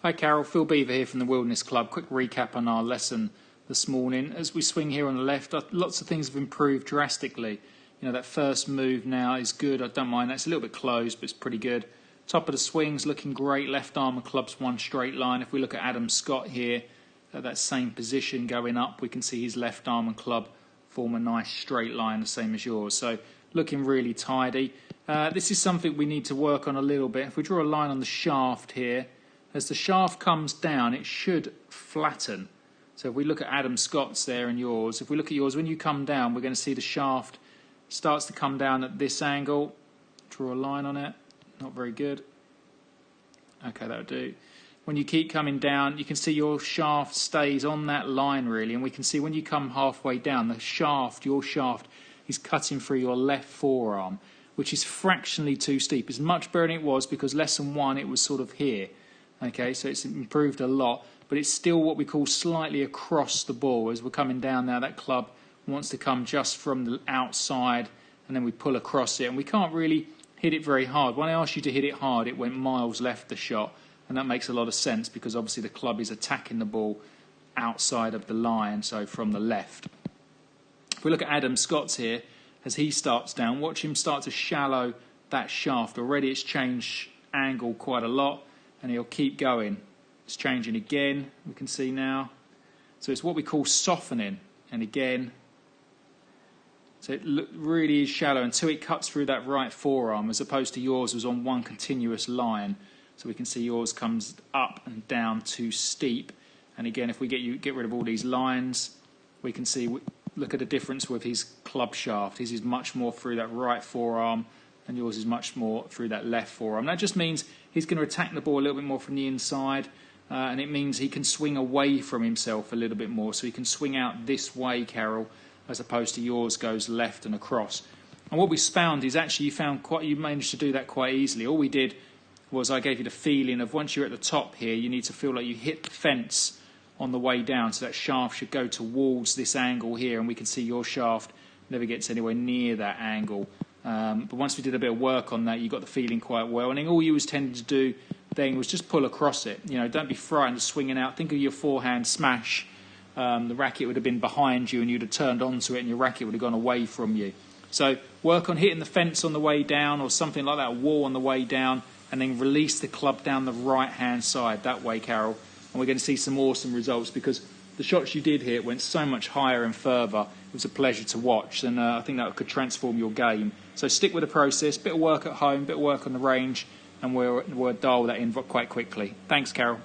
Hi Carol, Phil Beaver here from the Wilderness Club. Quick recap on our lesson this morning. As we swing here on the left, lots of things have improved drastically. You know, that first move now is good. I don't mind that. It's a little bit closed, but it's pretty good. Top of the swing's looking great. Left arm and club's one straight line. If we look at Adam Scott here, at that same position going up, we can see his left arm and club form a nice straight line, the same as yours. So looking really tidy. This is something we need to work on a little bit. If we draw a line on the shaft here, as the shaft comes down, it should flatten. So if we look at Adam Scott's there and yours, if we look at yours, when you come down, we're going to see the shaft starts to come down at this angle. Draw a line on it. Not very good. Okay, that'll do. When you keep coming down, you can see your shaft stays on that line really, and we can see when you come halfway down, the shaft, your shaft, is cutting through your left forearm, which is fractionally too steep. It's much better than it was because lesson one, it was sort of here. Okay, so it's improved a lot, but it's still what we call slightly across the ball. As we're coming down now, that club wants to come just from the outside, and then we pull across it, and we can't really hit it very hard. When I asked you to hit it hard, it went miles left the shot, and that makes a lot of sense because obviously the club is attacking the ball outside of the line, so from the left. If we look at Adam Scott's here, as he starts down, watch him start to shallow that shaft. Already it's changed angle quite a lot, and he'll keep going. It's changing again, we can see now. So it's what we call softening, and again. So it really is shallow until it cuts through that right forearm, as opposed to yours was on one continuous line. So we can see yours comes up and down too steep. And again, if we get rid of all these lines, we can see, look at the difference with his club shaft. His is much more through that right forearm, and yours is much more through that left forearm. That just means he's going to attack the ball a little bit more from the inside, and it means he can swing away from himself a little bit more. So he can swing out this way, Carol, as opposed to yours goes left and across. And what we found is actually you managed to do that quite easily. All we did was I gave you the feeling of once you're at the top here, you need to feel like you hit the fence on the way down. So that shaft should go towards this angle here, and we can see your shaft never gets anywhere near that angle. But once we did a bit of work on that, you got the feeling quite well. And then all you was tending to do then was just pull across it. You know, don't be frightened of swinging out. Think of your forehand smash. The racket would have been behind you, and you'd have turned onto it, and your racket would have gone away from you. So work on hitting the fence on the way down, or something like that, a wall on the way down, and then release the club down the right-hand side that way, Carol. And we're going to see some awesome results because the shots you did here went so much higher and further. It was a pleasure to watch, and I think that could transform your game. So stick with the process, bit of work at home, bit of work on the range, and we'll dial that in quite quickly. Thanks, Carol.